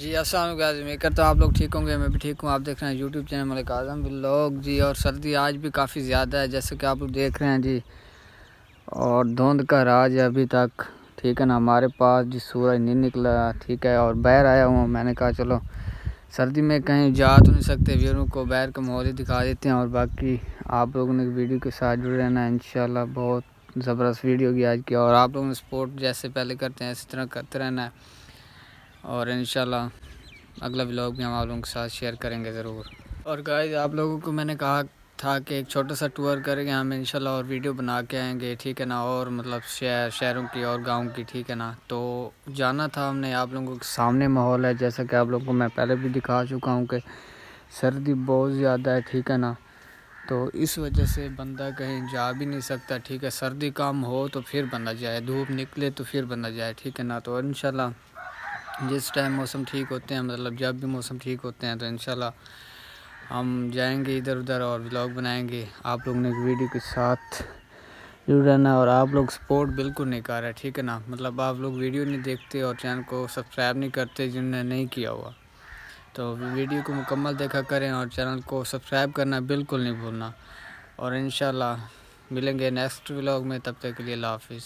जी अस्सलाम वालेकुम गाइस, मैं करता हूँ आप लोग ठीक होंगे। मैं भी ठीक हूँ। आप देख रहे हैं यूट्यूब चैनल मलिक आज़म व्लॉग जी। और सर्दी आज भी काफ़ी ज़्यादा है जैसे कि आप लोग देख रहे हैं जी। और धुंध का राज है अभी तक, ठीक है ना। हमारे पास जी सूरज नहीं निकला, ठीक है। और बाहर आया हूँ, मैंने कहा चलो सर्दी में कहीं जा तो नहीं सकते, व्यूअरों को बाहर का माहौल ही दिखा देते हैं। और बाकी आप लोगों ने वीडियो के साथ जुड़े रहना है इंशाल्लाह। बहुत ज़बरदस्त वीडियो की आज की। और आप लोगों ने सपोर्ट जैसे पहले करते हैं इसी तरह करते रहना है। और इंशाल्लाह अगला व्लॉग भी हम आप लोगों के साथ शेयर करेंगे ज़रूर। और गाइस आप लोगों को मैंने कहा था कि एक छोटा सा टूर करेंगे हम इंशाल्लाह, और वीडियो बना के आएंगे, ठीक है ना। और मतलब शहरों की और गांव की, ठीक है ना। तो जाना था हमने, आप लोगों के सामने माहौल है जैसा कि आप लोगों को मैं पहले भी दिखा चुका हूँ कि सर्दी बहुत ज़्यादा है, ठीक है ना। तो इस वजह से बंदा कहीं जा भी नहीं सकता, ठीक है। सर्दी कम हो तो फिर बंदा जाए, धूप निकले तो फिर बंदा जाए, ठीक है ना। तो इंशाल्लाह जिस टाइम मौसम ठीक होते हैं, मतलब जब भी मौसम ठीक होते हैं, तो इंशाल्लाह हम जाएंगे इधर उधर और व्लॉग बनाएंगे। आप लोग ने वीडियो के साथ जुड़ रहना। और आप लोग सपोर्ट बिल्कुल नहीं कर रहे, ठीक है ना। मतलब आप लोग वीडियो नहीं देखते और चैनल को सब्सक्राइब नहीं करते जिनने नहीं किया हुआ। तो वीडियो को मुकम्मल देखा करें और चैनल को सब्सक्राइब करना बिल्कुल नहीं भूलना। और इंशाल्लाह मिलेंगे नेक्स्ट व्लॉग में, तब तक के लिए अल्लाह हाफिज़।